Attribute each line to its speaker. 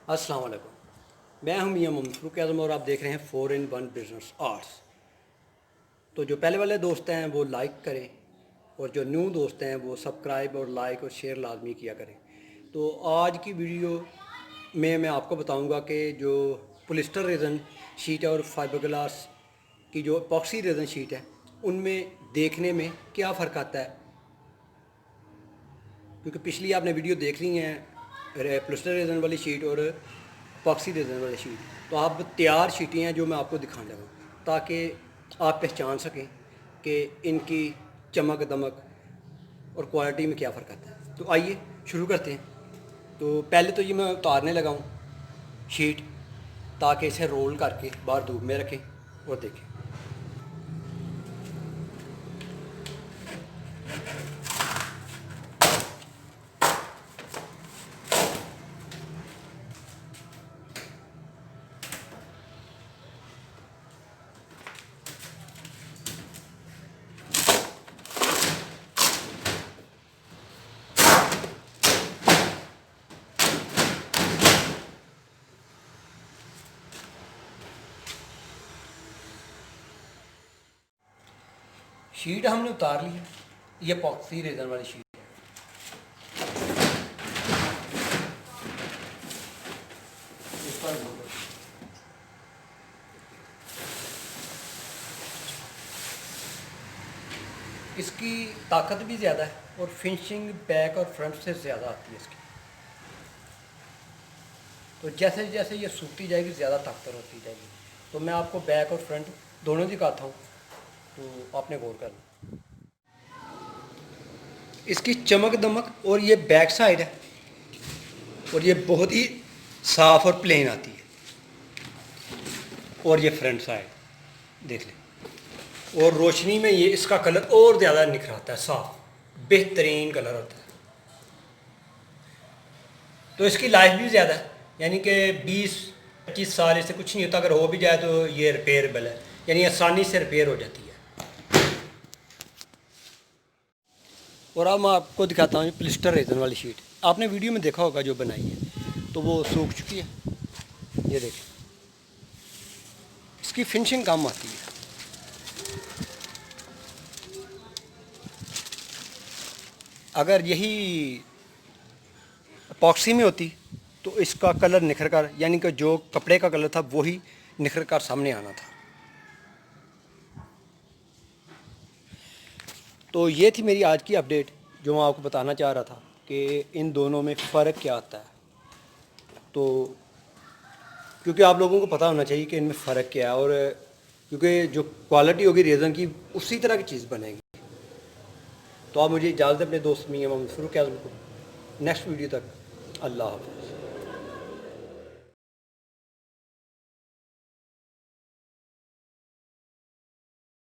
Speaker 1: अस्सलाम वालेकुम। मैं हूं मियां मोहम्मद फ़ारूक आज़म और आप देख रहे हैं 4 in 1 बिज़नेस आर्ट्स। तो जो पहले वाले दोस्त हैं वो लाइक करें और जो न्यू दोस्त हैं वो सब्सक्राइब और लाइक और शेयर लाजमी किया करें। तो आज की वीडियो में मैं आपको बताऊंगा कि जो पॉलिस्टर रेज़न शीट है और फाइबर ग्लास की जो एपॉक्सी रेज़न शीट है उनमें देखने में क्या फ़र्क आता है, क्योंकि पिछली आपने वीडियो देख ली है पॉलिस्टर रेज़न वाली शीट और एपॉक्सी रेज़न वाली शीट। तो आप तैयार शीटें हैं जो मैं आपको दिखाने लगा हूँ ताकि आप पहचान सकें कि इनकी चमक दमक और क्वालिटी में क्या फ़र्क आता है। तो आइए शुरू करते हैं। तो पहले तो ये मैं उतारने लगा हूँ शीट ताकि इसे रोल करके बाहर धूप में रखें और देखें। शीट हमने उतार ली है, ये एपॉक्सी रेज़न वाली शीट है। इस पर इसकी ताकत भी ज़्यादा है और फिनिशिंग बैक और फ्रंट से ज़्यादा आती है इसकी। तो जैसे जैसे ये सूखती जाएगी ज़्यादा ताकतवर होती जाएगी। तो मैं आपको बैक और फ्रंट दोनों दिखाता हूँ, तो आपने गौर करना। इसकी चमक दमक और ये बैक साइड है और ये बहुत ही साफ़ और प्लेन आती है, और ये फ्रंट साइड देख लें। और रोशनी में ये इसका कलर और ज़्यादा निखर आता है, साफ बेहतरीन कलर होता है। तो इसकी लाइफ भी ज़्यादा है, यानी कि 20-25 साल इससे कुछ नहीं होता। अगर हो भी जाए तो ये रिपेयरेबल है, यानी आसानी से रिपेयर हो जाती है। और अब मैं आपको दिखाता हूँ पॉलिस्टर रेज़न वाली शीट। आपने वीडियो में देखा होगा जो बनाई है, तो वो सूख चुकी है। ये देखें, इसकी फिनिशिंग कम आती है। अगर यही एपॉक्सी में होती तो इसका कलर निखर कर, यानी कि जो कपड़े का कलर था वही निखर कर सामने आना था। तो ये थी मेरी आज की अपडेट जो मैं आपको बताना चाह रहा था कि इन दोनों में फ़र्क क्या आता है। तो क्योंकि आप लोगों को पता होना चाहिए कि इनमें फ़र्क क्या है, और क्योंकि जो क्वालिटी होगी रेज़न की उसी तरह की चीज़ बनेगी। तो आप मुझे इजाज़त अपने दोस्त मियां मोहम्मद फ़ारूक आज़म को नेक्स्ट वीडियो तक। अल्लाह हाफ़िज़।